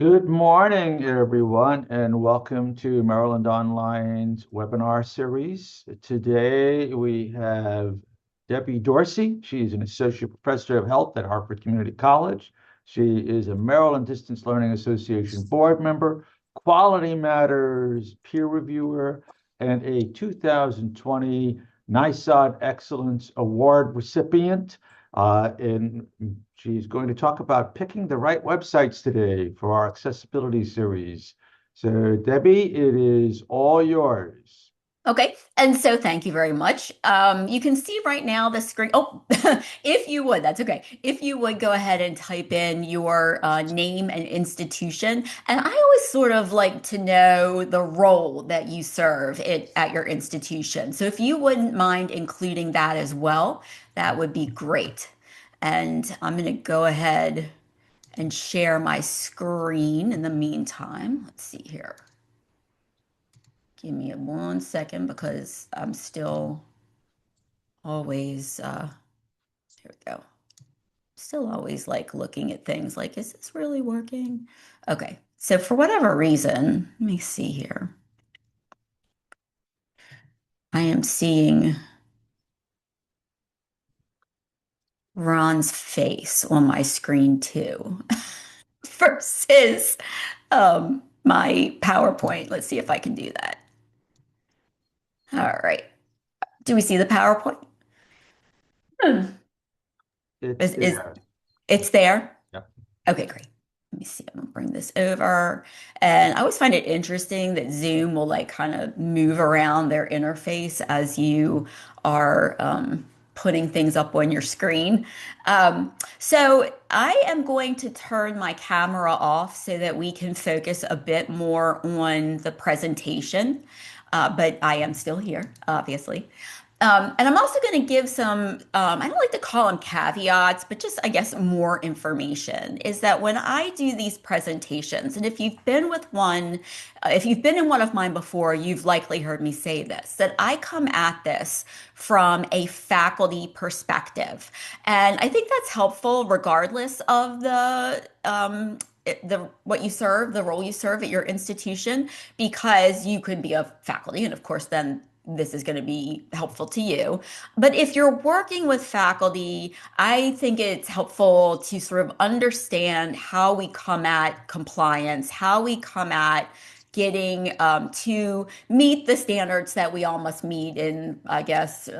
Good morning, everyone, and welcome to Maryland Online's webinar series. Today we have Debbie Dorsey. She's an associate professor of health at Harford Community College. She is a Maryland Distance Learning Association board member, Quality Matters peer reviewer, and a 2020 NISOD Excellence Award recipient. And she's going to talk about picking the right websites today for our accessibility series. So, Debbie, it is all yours. Okay, and so thank you very much. You can see right now the screen. Oh, if you would, that's okay. If you would go ahead and type in your name and institution. And I always sort of like to know the role that you serve at your institution. So if you wouldn't mind including that as well, that would be great. And I'm going to go ahead and share my screen in the meantime. Let's see here. Give me 1 second because I'm still always, here we go. Still always like looking at things like, is this really working? Okay, so for whatever reason, let me see here. I am seeing Ron's face on my screen too, versus my PowerPoint. Let's see if I can do that. All right. Do we see the PowerPoint? Hmm. It's Is there. it's there? Yep. Okay, great. Let me see. I'm gonna bring this over. And I always find it interesting that Zoom will like kind of move around their interface as you are putting things up on your screen. So I am going to turn my camera off so that we can focus a bit more on the presentation. But I am still here, obviously. And I'm also going to give some, I don't like to call them caveats, but just, I guess, more information is that when I do these presentations, and if you've been with one, if you've been in one of mine before, you've likely heard me say this, that I come at this from a faculty perspective. And I think that's helpful regardless of the what you serve, the role you serve at your institution, because you could be a faculty, and of course, then this is going to be helpful to you. But if you're working with faculty, I think it's helpful to sort of understand how we come at compliance, how we come at getting to meet the standards that we all must meet in, I guess,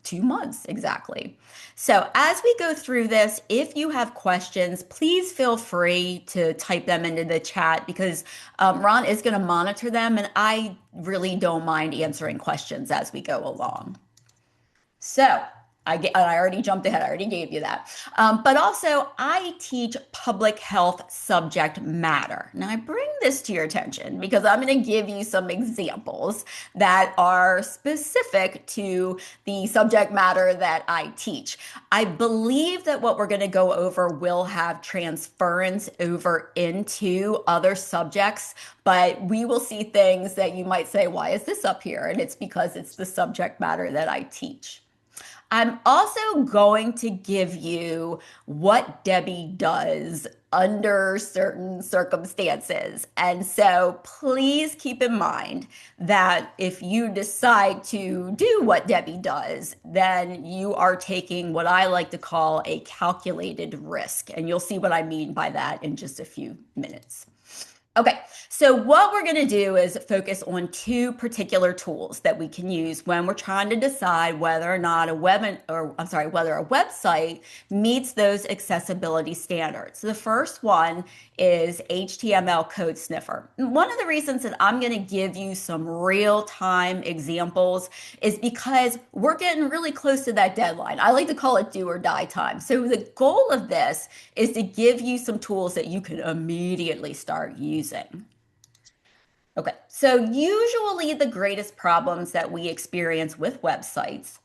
2 months exactly. So as we go through this, if you have questions, please feel free to type them into the chat because Ron is going to monitor them, and I really don't mind answering questions as we go along. So I already jumped ahead. I already gave you that. But also, I teach public health subject matter. Now, I bring this to your attention because I'm going to give you some examples that are specific to the subject matter that I teach. I believe that what we're going to go over will have transference over into other subjects, but we will see things that you might say, why is this up here? And it's because it's the subject matter that I teach. I'm also going to give you what Debbie does under certain circumstances. And so please keep in mind that if you decide to do what Debbie does, then you are taking what I like to call a calculated risk. And you'll see what I mean by that in just a few minutes. Okay, so what we're going to do is focus on two particular tools that we can use when we're trying to decide whether or not whether a website meets those accessibility standards. So the first one is HTML code sniffer. One of the reasons that I'm going to give you some real-time examples is because we're getting really close to that deadline. I like to call it do or die time. So the goal of this is to give you some tools that you can immediately start using. Okay, so usually the greatest problems that we experience with websites,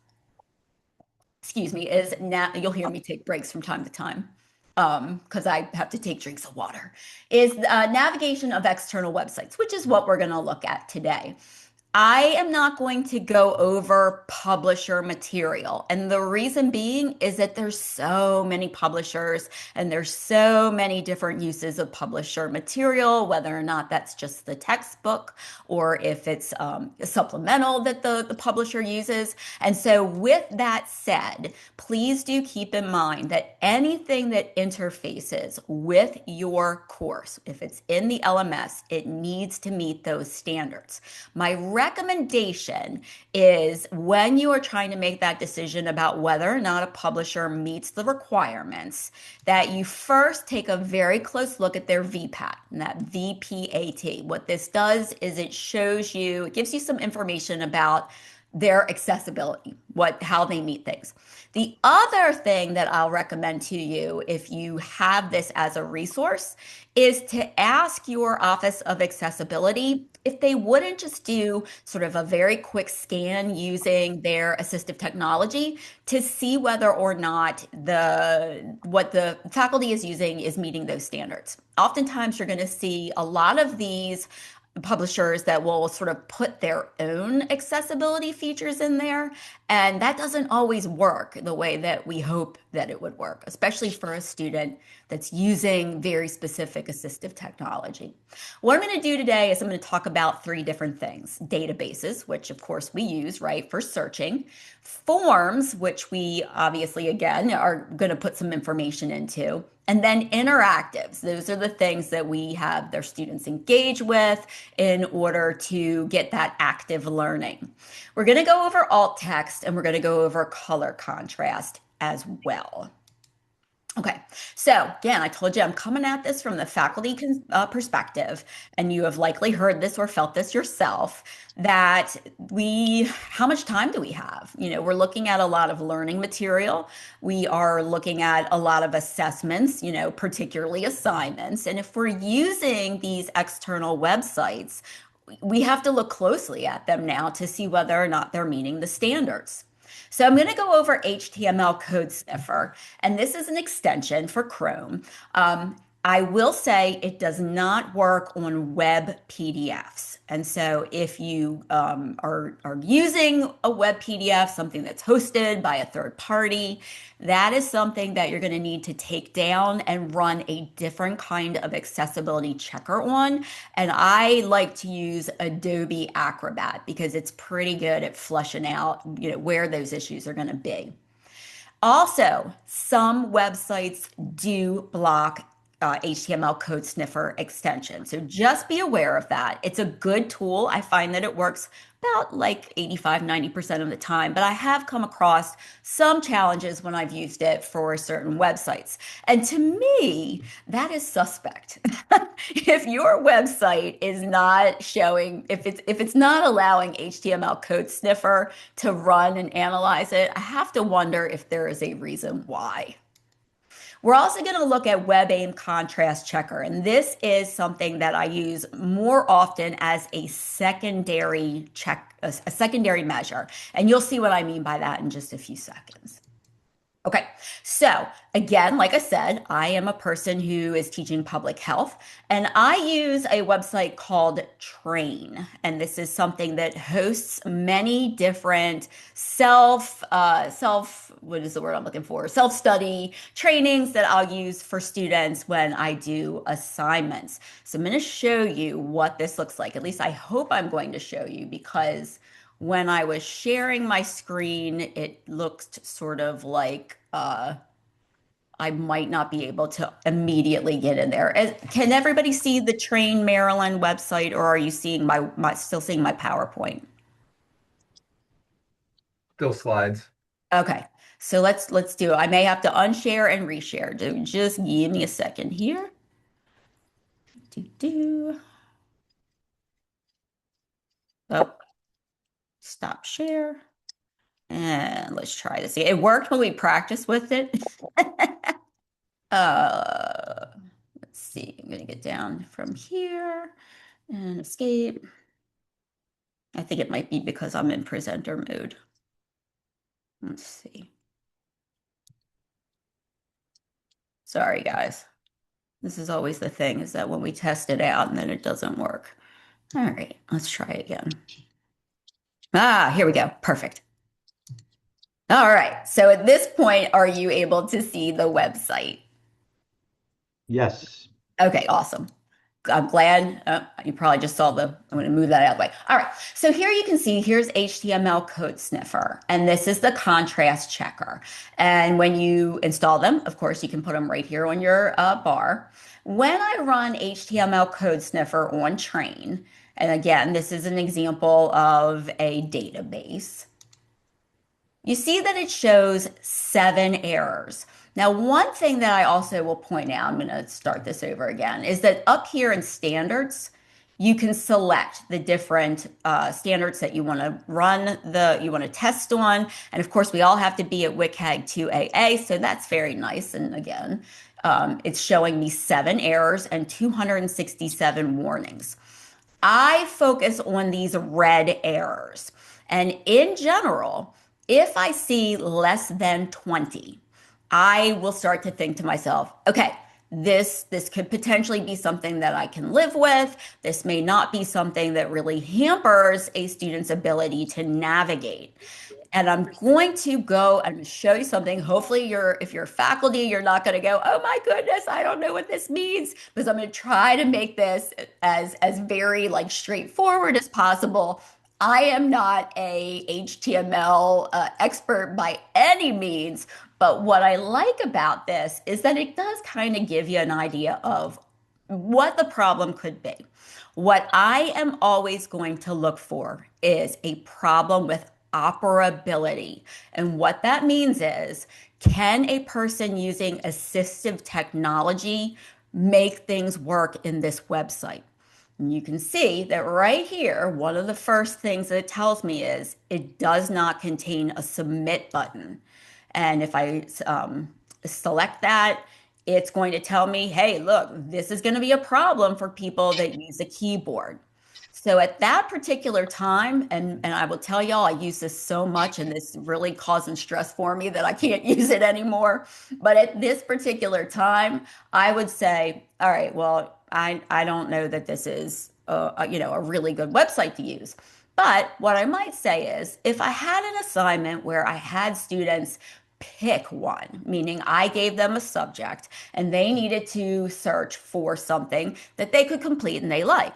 excuse me, is now you'll hear me take breaks from time to time because I have to take drinks of water, is navigation of external websites, which is what we're going to look at today. I am not going to go over publisher material. And the reason being is that there's so many publishers and there's so many different uses of publisher material, whether or not that's just the textbook or if it's a supplemental that the publisher uses. And so, with that said, please do keep in mind that anything that interfaces with your course, if it's in the LMS, it needs to meet those standards. My recommendation is when you are trying to make that decision about whether or not a publisher meets the requirements, that you first take a very close look at their VPAT and that VPAT. What this does is it shows you, it gives you some information about their accessibility, how they meet things. The other thing that I'll recommend to you if you have this as a resource is to ask your Office of Accessibility if they wouldn't just do sort of a very quick scan using their assistive technology to see whether or not what the faculty is using is meeting those standards. Oftentimes you're going to see a lot of these publishers that will sort of put their own accessibility features in there. And that doesn't always work the way that we hope that it would work, especially for a student that's using very specific assistive technology. What I'm going to do today is I'm going to talk about three different things: databases, which of course we use, right, for searching; forms, which we obviously, again, are going to put some information into; and then interactives. Those are the things that we have their students engage with in order to get that active learning. We're going to go over alt text and we're going to go over color contrast as well. Okay, so again, I told you I'm coming at this from the faculty perspective, and you have likely heard this or felt this yourself, that how much time do we have? We're looking at a lot of learning material. We are looking at a lot of assessments, particularly assignments. And if we're using these external websites, we have to look closely at them now to see whether or not they're meeting the standards. So I'm going to go over HTML code sniffer, and this is an extension for Chrome. I will say it does not work on web PDFs. And so if you are using a web PDF, something that's hosted by a third party, that is something that you're going to need to take down and run a different kind of accessibility checker on. And I like to use Adobe Acrobat because it's pretty good at flushing out, where those issues are going to be. Also, some websites do block HTML code sniffer extension. So just be aware of that. It's a good tool. I find that it works about like 85–90% of the time, but I have come across some challenges when I've used it for certain websites. And to me, that is suspect. If your website is not showing, if it's not allowing HTML code sniffer to run and analyze it, I have to wonder if there is a reason why. We're also going to look at WebAIM contrast checker, and this is something that I use more often as a secondary check, a secondary measure. And you'll see what I mean by that in just a few seconds. Okay, so again, like I said, I am a person who is teaching public health, and I use a website called Train, and this is something that hosts many different what is the word I'm looking for? Self-study trainings that I'll use for students when I do assignments. So I'm going to show you what this looks like. At least I hope I'm going to show you, because when I was sharing my screen, it looked sort of like I might not be able to immediately get in there. Can everybody see the Train Maryland website, or are you seeing still seeing my PowerPoint? Still slides. Okay, so let's do it. I may have to unshare and reshare. Just give me a second here. Oh, stop share. And let's try this. It worked when we practiced with it. Let's see. I'm going to get down from here and escape. I think it might be because I'm in presenter mode. Let's see. Sorry, guys. This is always the thing, is that when we test it out and then it doesn't work. All right, let's try again. Ah, here we go. Perfect. All right. So at this point, are you able to see the website? Yes. Okay, awesome. I'm glad you probably just saw I'm going to move that out of the way. All right. So here you can see here's HTML code sniffer, and this is the contrast checker. And when you install them, of course, you can put them right here on your bar. When I run HTML code sniffer on train, and again, this is an example of a database. You see that it shows 7 errors. Now, one thing that I also will point out, I'm going to start this over again, is that up here in standards, you can select the different standards that you want to you want to test on. And of course, we all have to be at WCAG 2AA, so that's very nice. And again, it's showing me 7 errors and 267 warnings. I focus on these red errors. And in general, if I see less than 20, I will start to think to myself, okay, this could potentially be something that I can live with. This may not be something that really hampers a student's ability to navigate. And I'm going to go and show you something. Hopefully, if you're faculty, you're not going to go, "Oh my goodness, I don't know what this means," because I'm going to try to make this as very like straightforward as possible. I am not a HTML expert by any means, but what I like about this is that it does kind of give you an idea of what the problem could be. What I am always going to look for is a problem with operability. And what that means is, can a person using assistive technology make things work in this website? And you can see that right here, one of the first things that it tells me is it does not contain a submit button. And if I select that, it's going to tell me, hey, look, this is going to be a problem for people that use a keyboard. So at that particular time, and I will tell y'all, I use this so much and this really causing stress for me that I can't use it anymore. But at this particular time, I would say, all right, well, I don't know that this is a really good website to use. But what I might say is if I had an assignment where I had students pick one, meaning I gave them a subject and they needed to search for something that they could complete and they like.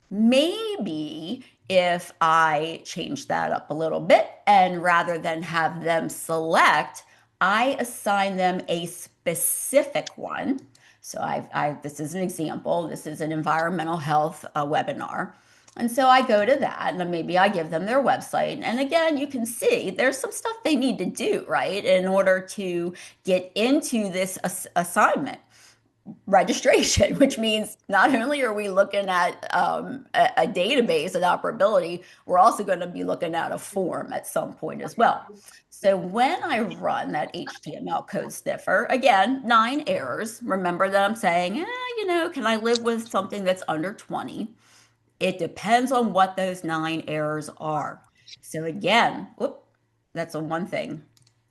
Maybe if I change that up a little bit and rather than have them select, I assign them a specific one. So this is an example. This is an environmental health webinar. And so I go to that and then maybe I give them their website. And again, you can see there's some stuff they need to do, right, in order to get into this assignment registration, which means not only are we looking at a database and operability, we're also going to be looking at a form at some point as well. So when I run that HTML code sniffer, again, 9 errors. Remember that I'm saying, can I live with something that's under 20? It depends on what those 9 errors are. So again, whoop, that's a one thing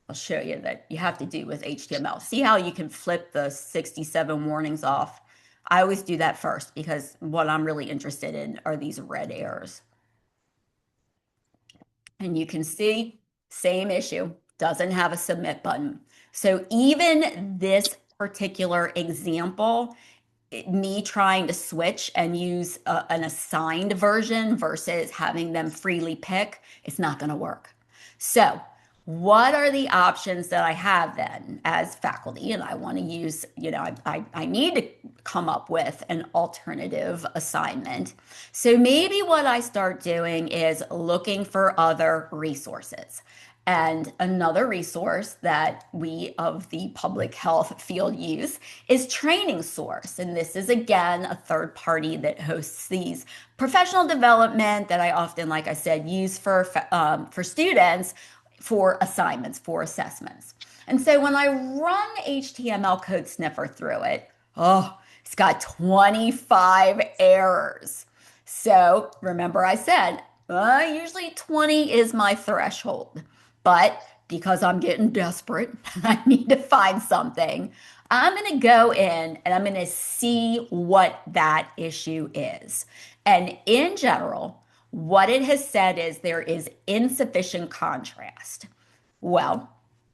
I'll show you that you have to do with HTML. See how you can flip the 67 warnings off? I always do that first because what I'm really interested in are these red errors. And you can see, same issue, doesn't have a submit button. So even this particular example, me trying to switch and use an assigned version versus having them freely pick, it's not going to work. So, what are the options that I have then as faculty? And I want to use, I need to come up with an alternative assignment. So maybe what I start doing is looking for other resources. And another resource that we of the public health field use is Training Source. And this is, again, a third party that hosts these professional development that I often, like I said, use for students for assignments, for assessments. And so when I run HTML code sniffer through it, oh, it's got 25 errors. So remember I said, usually 20 is my threshold. But because I'm getting desperate, I need to find something. I'm going to go in and I'm going to see what that issue is. And in general, What it has said is there is insufficient contrast. Well,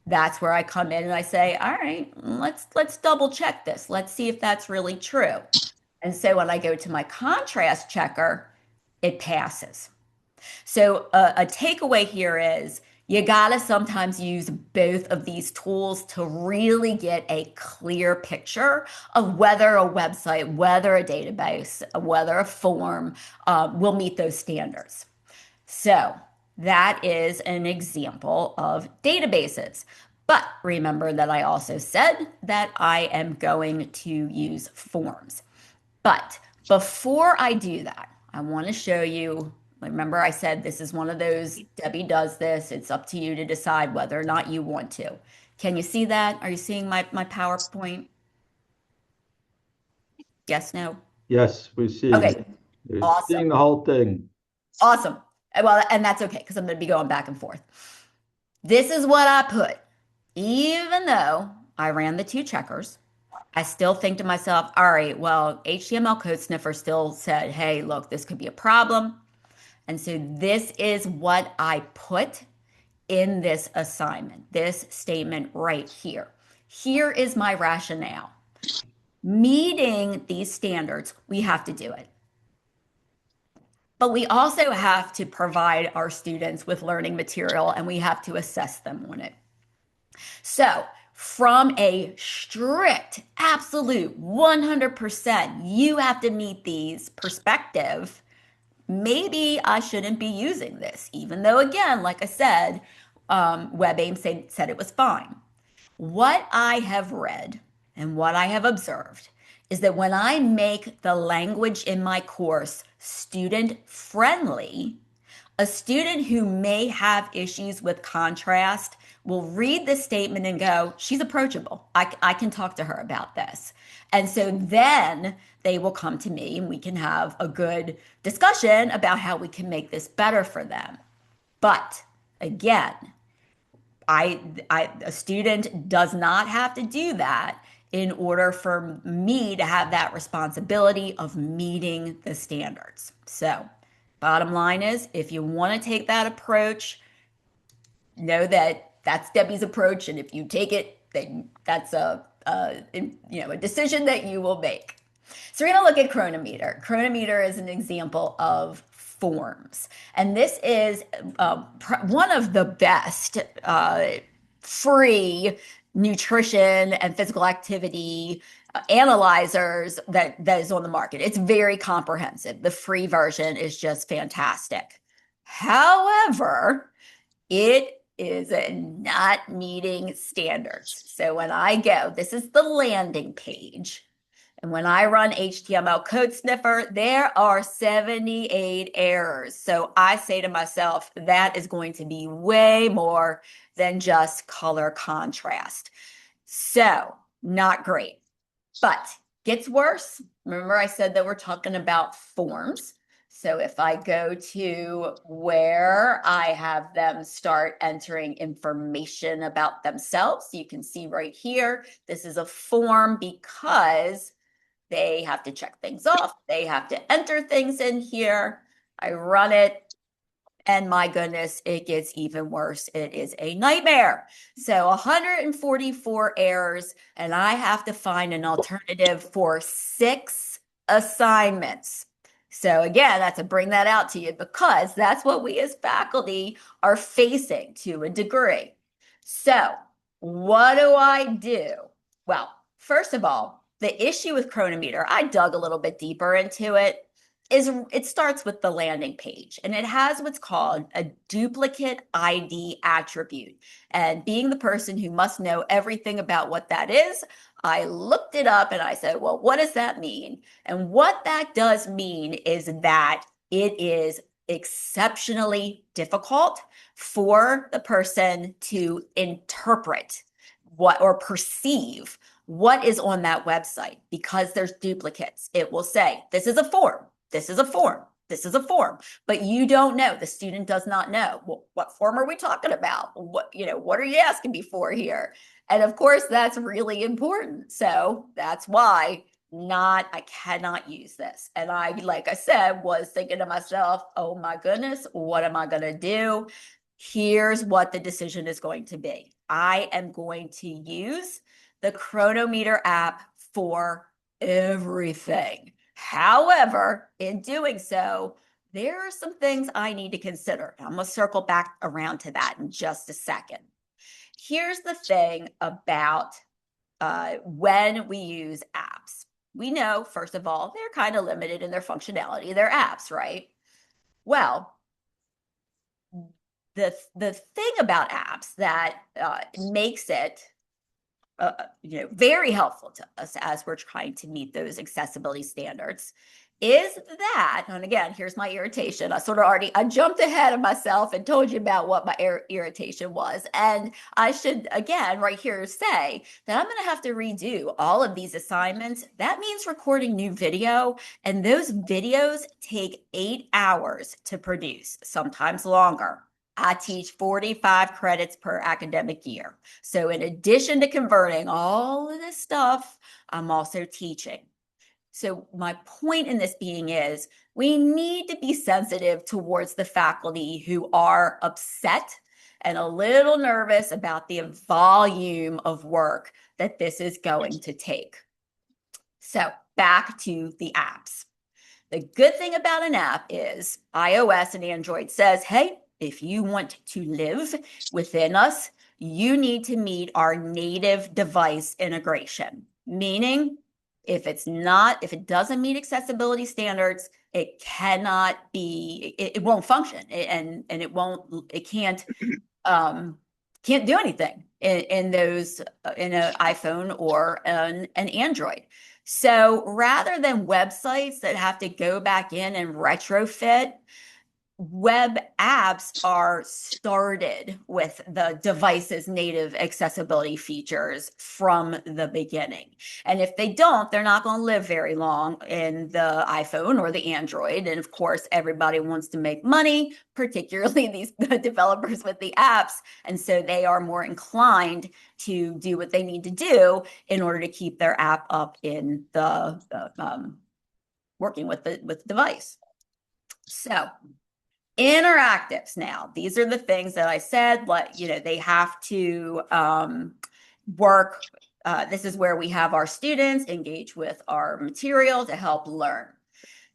that's where I come in and I say, all right, let's double check this. Let's see if that's really true. And so when I go to my contrast checker, it passes. So a takeaway here is you gotta sometimes use both of these tools to really get a clear picture of whether a website, whether a database, whether a form will meet those standards. So that is an example of databases. But remember that I also said that I am going to use forms. But before I do that, I want to show you. Remember, I said this is one of those, Debbie does this. It's up to you to decide whether or not you want to. Can you see that? Are you seeing my PowerPoint? Yes, no? Yes, we see. Okay, We're awesome. seeing the whole thing. Awesome. Well, and that's okay because I'm going to be going back and forth. This is what I put. Even though I ran the two checkers, I still think to myself, all right, well, HTML code sniffer still said, hey, look, this could be a problem. And so this is what I put in this assignment, this statement right here. Here is my rationale. Meeting these standards, we have to do it. But we also have to provide our students with learning material and we have to assess them on it. So, from a strict, absolute 100%, you have to meet these perspective, maybe I shouldn't be using this, even though, again, like I said, WebAIM said it was fine. What I have read and what I have observed is that when I make the language in my course student friendly, a student who may have issues with contrast will read this statement and go, she's approachable. I can talk to her about this. And so then they will come to me and we can have a good discussion about how we can make this better for them. But again, a student does not have to do that in order for me to have that responsibility of meeting the standards. So bottom line is, if you want to take that approach, know that that's Debbie's approach, and if you take it, then that's a decision that you will make. So we're going to look at Chronometer. Chronometer is an example of forms, and this is one of the best free nutrition and physical activity analyzers that is on the market. It's very comprehensive. The free version is just fantastic. However, it is not meeting standards. So when I go, this is the landing page. And when I run HTML code sniffer, there are 78 errors. So I say to myself, that is going to be way more than just color contrast. So not great, but gets worse. Remember I said that we're talking about forms. So if I go to where I have them start entering information about themselves, you can see right here, this is a form because they have to check things off. They have to enter things in here. I run it. And my goodness, it gets even worse. It is a nightmare. So 144 errors, and I have to find an alternative for 6 assignments. So again, that's to bring that out to you because that's what we as faculty are facing to a degree. So what do I do? Well, first of all, the issue with Chronometer, I dug a little bit deeper into it, is it starts with the landing page and it has what's called a duplicate ID attribute. And being the person who must know everything about what that is, I looked it up and I said, well, what does that mean? And what that does mean is that it is exceptionally difficult for the person to interpret what or perceive what is on that website because there's duplicates. It will say, this is a form. This is a form. This is a form, but you don't know. The student does not know. Well, what form are we talking about? What are you asking me for here? And of course, that's really important. So that's why not, I cannot use this. And I, like I said, was thinking to myself, oh my goodness, what am I going to do? Here's what the decision is going to be. I am going to use the Chronometer app for everything. However, in doing so, there are some things I need to consider. I'm going to circle back around to that in just a second. Here's the thing about when we use apps. We know, first of all, they're kind of limited in their functionality. They're apps, right? Well, the thing about apps that makes it very helpful to us as we're trying to meet those accessibility standards is that, and again, here's my irritation. I jumped ahead of myself and told you about what my irritation was. And I should, again, right here say that I'm going to have to redo all of these assignments. That means recording new video, and those videos take 8 hours to produce, sometimes longer. I teach 45 credits per academic year. So in addition to converting all of this stuff, I'm also teaching. So my point in this being is we need to be sensitive towards the faculty who are upset and a little nervous about the volume of work that this is going to take. So back to the apps. The good thing about an app is iOS and Android says, hey, if you want to live within us, you need to meet our native device integration. Meaning, if it doesn't meet accessibility standards, it cannot be, it won't function, and it can't do anything in those in an iPhone or an Android. So rather than websites that have to go back in and retrofit, web apps are started with the device's native accessibility features from the beginning. And if they don't, they're not going to live very long in the iPhone or the Android. And of course, everybody wants to make money, particularly these developers with the apps. And so they are more inclined to do what they need to do in order to keep their app up in the working with the device. So interactives now, these are the things that I said, they have to work. This is where we have our students engage with our material to help learn.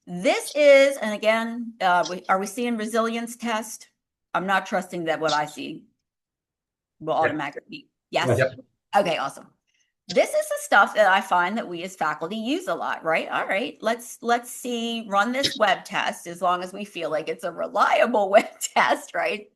This is, and again, are we seeing resilience test? I'm not trusting that what I see will automatically be. Yes? Yep. Okay, awesome. This is the stuff that I find that we as faculty use a lot, right? All right, let's run this web test as long as we feel like it's a reliable web test, right?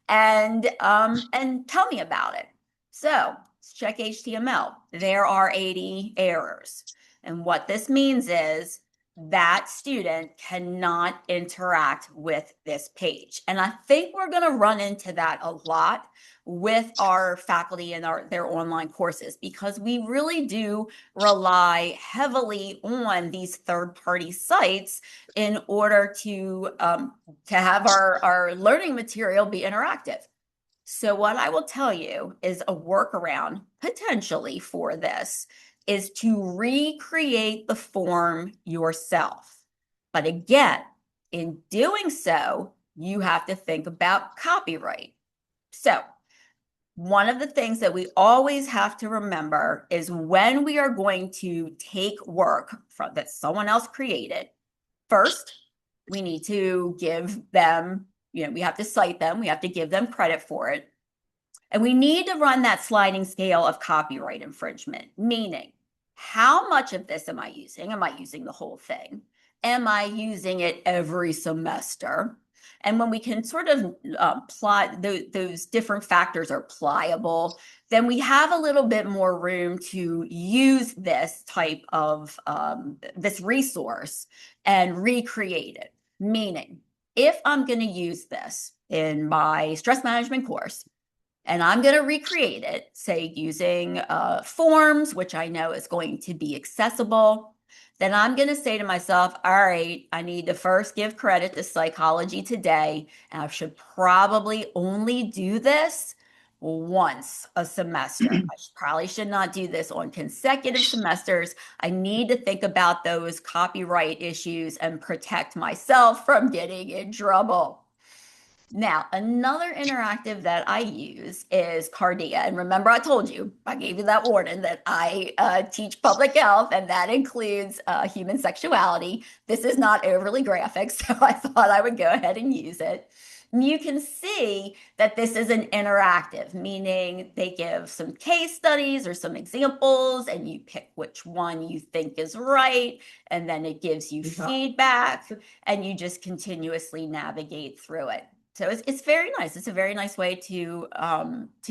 And tell me about it. So let's check HTML. There are 80 errors. And what this means is that student cannot interact with this page. And I think we're going to run into that a lot with our faculty and their online courses, because we really do rely heavily on these third-party sites in order to have our learning material be interactive. So what I will tell you is a workaround potentially for this is to recreate the form yourself. But again, in doing so, you have to think about copyright. So one of the things that we always have to remember is when we are going to take work that someone else created, first, we need to give them, we have to cite them, we have to give them credit for it. And we need to run that sliding scale of copyright infringement, meaning how much of this am I using? Am I using the whole thing? Am I using it every semester? And when we can sort of plot those different factors are pliable, then we have a little bit more room to use this type of this resource and recreate it. Meaning, if I'm going to use this in my stress management course, and I'm going to recreate it, say using forms, which I know is going to be accessible, then I'm going to say to myself, all right, I need to first give credit to Psychology Today, and I should probably only do this once a semester. I probably should not do this on consecutive semesters. I need to think about those copyright issues and protect myself from getting in trouble. Now, another interactive that I use is Cardia. And remember, I told you, I gave you that warning that I teach public health, and that includes human sexuality. This is not overly graphic, so I thought I would go ahead and use it. You can see that this is an interactive, meaning they give some case studies or some examples, and you pick which one you think is right, and then it gives you feedback, and you just continuously navigate through it. So it's very nice. It's a very nice way to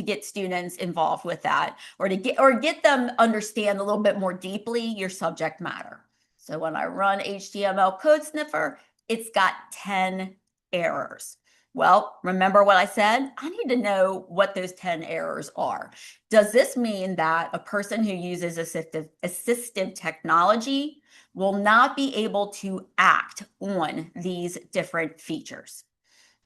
get students involved with that, or to get them understand a little bit more deeply your subject matter. So when I run HTML code sniffer, it's got 10 errors. Well, remember what I said? I need to know what those 10 errors are. Does this mean that a person who uses assistive technology will not be able to act on these different features?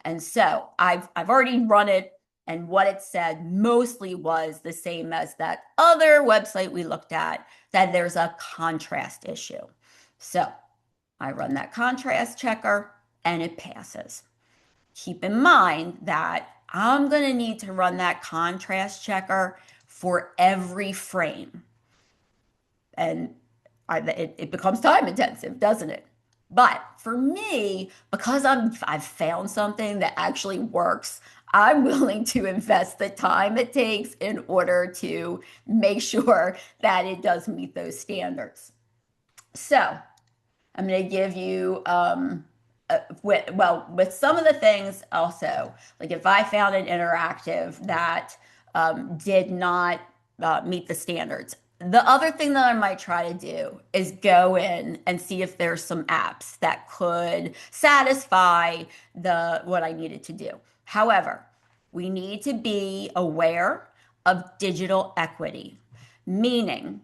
And so I've already run it, and what it said mostly was the same as that other website we looked at, that there's a contrast issue. So I run that contrast checker and it passes. Keep in mind that I'm going to need to run that contrast checker for every frame. And it becomes time intensive, doesn't it? But for me, because I've found something that actually works, I'm willing to invest the time it takes in order to make sure that it does meet those standards. So I'm going to give you, with some of the things also, like if I found an interactive that did not meet the standards. The other thing that I might try to do is go in and see if there's some apps that could satisfy what I needed to do. However, we need to be aware of digital equity, meaning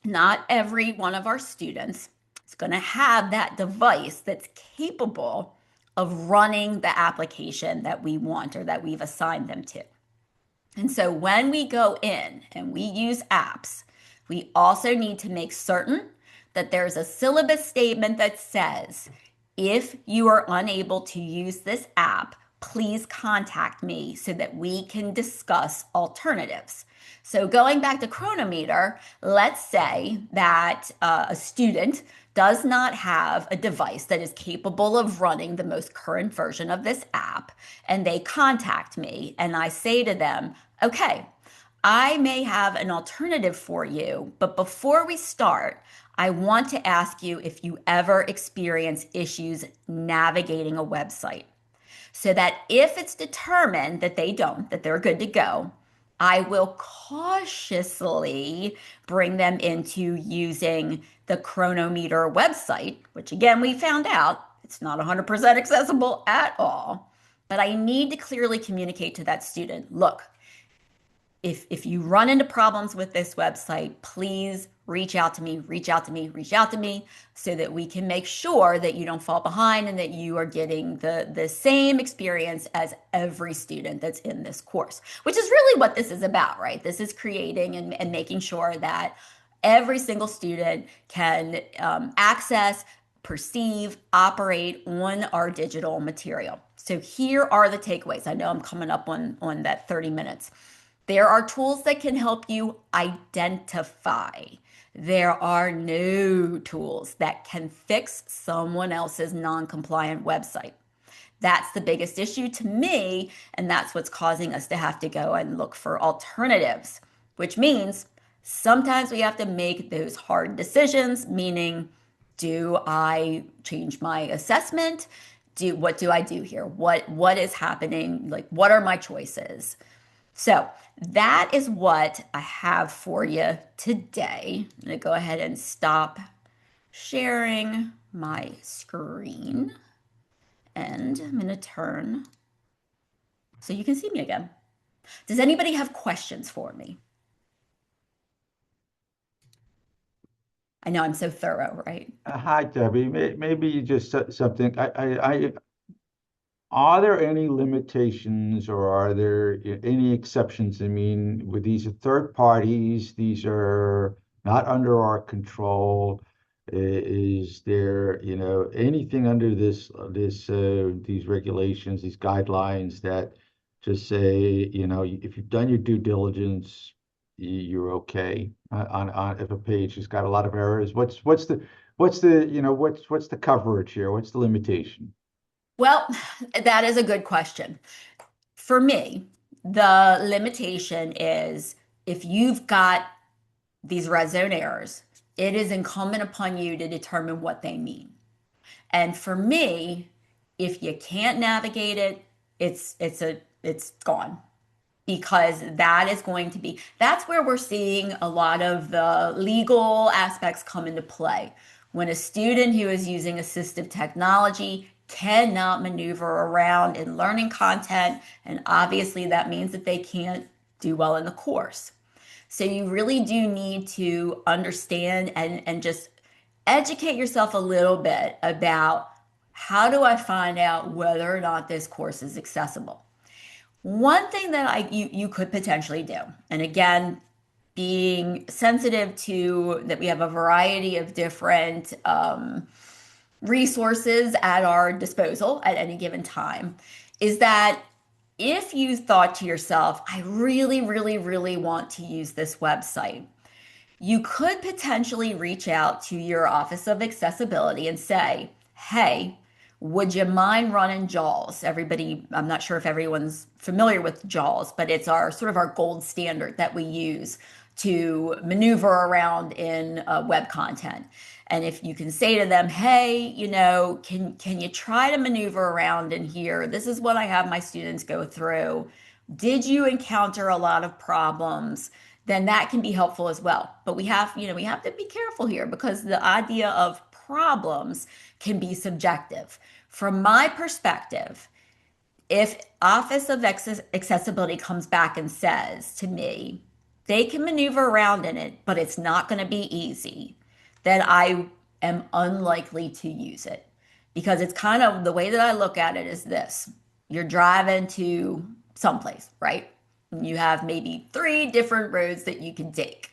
not every one of our students is going to have that device that's capable of running the application that we want or that we've assigned them to. And so when we go in and we use apps, we also need to make certain that there's a syllabus statement that says, if you are unable to use this app, please contact me so that we can discuss alternatives. So going back to Chronometer, let's say that a student does not have a device that is capable of running the most current version of this app, and they contact me and I say to them, okay, I may have an alternative for you, but before we start, I want to ask you if you ever experience issues navigating a website, so that if it's determined that they don't, that they're good to go, I will cautiously bring them into using the Chronometer website, which again, we found out it's not 100% accessible at all. But I need to clearly communicate to that student, look, if you run into problems with this website, please reach out to me, so that we can make sure that you don't fall behind and that you are getting the same experience as every student that's in this course, which is really what this is about, right? This is creating and making sure that every single student can access, perceive, operate on our digital material. So here are the takeaways. I know I'm coming up on that 30 minutes. There are tools that can help you identify. There are no tools that can fix someone else's non-compliant website. That's the biggest issue to me, and that's what's causing us to have to go and look for alternatives, which means sometimes we have to make those hard decisions, meaning, do I change my assessment? What do I do here? What is happening? Like, what are my choices? So that is what I have for you today. I'm going to go ahead and stop sharing my screen, and I'm going to turn so you can see me again. Does anybody have questions for me? I know I'm so thorough, right? Hi, Debbie. Maybe you just said something. Are there any limitations or are there any exceptions? I mean, with these are third parties, these are not under our control. Is there, anything under these regulations, these guidelines that just say, if you've done your due diligence, you're okay on if a page has got a lot of errors? What's the coverage here? What's the limitation? Well, that is a good question. For me, the limitation is if you've got these red zone errors, it is incumbent upon you to determine what they mean. And for me, if you can't navigate it, it's gone because that is going to be that's where we're seeing a lot of the legal aspects come into play. When a student who is using assistive technology cannot maneuver around in learning content, and obviously that means that they can't do well in the course. So you really do need to understand and just educate yourself a little bit about how do I find out whether or not this course is accessible. One thing that you could potentially do, and again, being sensitive to that we have a variety of different resources at our disposal at any given time, is that if you thought to yourself, I really, really, really want to use this website, you could potentially reach out to your Office of Accessibility and say, hey, would you mind running JAWS? Everybody, I'm not sure if everyone's familiar with JAWS, but it's our sort of our gold standard that we use to maneuver around in web content. And if you can say to them, hey, can you try to maneuver around in here? This is what I have my students go through. Did you encounter a lot of problems? Then that can be helpful as well. But we have to be careful here because the idea of problems can be subjective. From my perspective, if Office of Accessibility comes back and says to me, they can maneuver around in it, but it's not going to be easy, then I am unlikely to use it. Because it's kind of the way that I look at it is this. You're driving to someplace, right? You have maybe three different roads that you can take.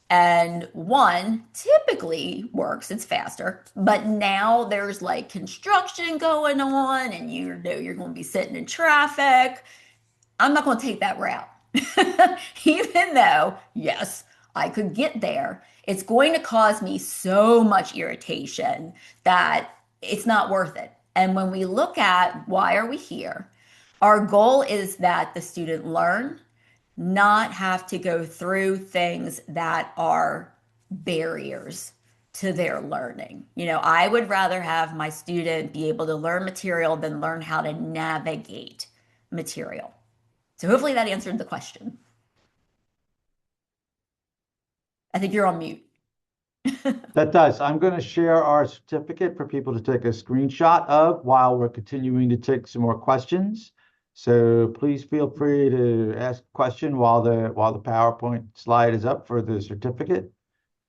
And one typically works, it's faster, but now there's like construction going on and you know you're going to be sitting in traffic. I'm not going to take that route. Even though, yes, I could get there, it's going to cause me so much irritation that it's not worth it. And when we look at why are we here, our goal is that the student learn, not have to go through things that are barriers to their learning. I would rather have my student be able to learn material than learn how to navigate material. So hopefully that answered the question. I think you're on mute. That does. I'm going to share our certificate for people to take a screenshot of while we're continuing to take some more questions. So please feel free to ask a question while the PowerPoint slide is up for the certificate.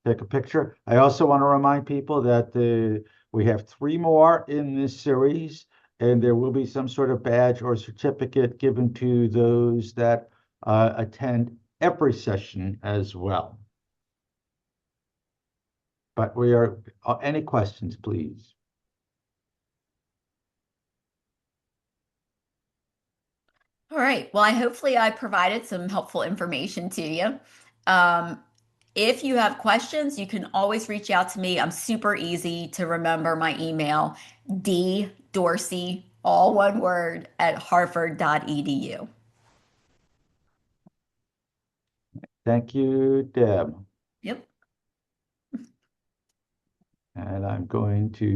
Take a picture. I also want to remind people that we have three more in this series, and there will be some sort of badge or certificate given to those that attend every session as well. But we are, any questions, please? All right. Well, hopefully I provided some helpful information to you. Um, if you have questions, you can always reach out to me. I'm super easy to remember my email, Dorsey, all one word, at harford.edu. Thank you, Deb. Yep. And I'm going to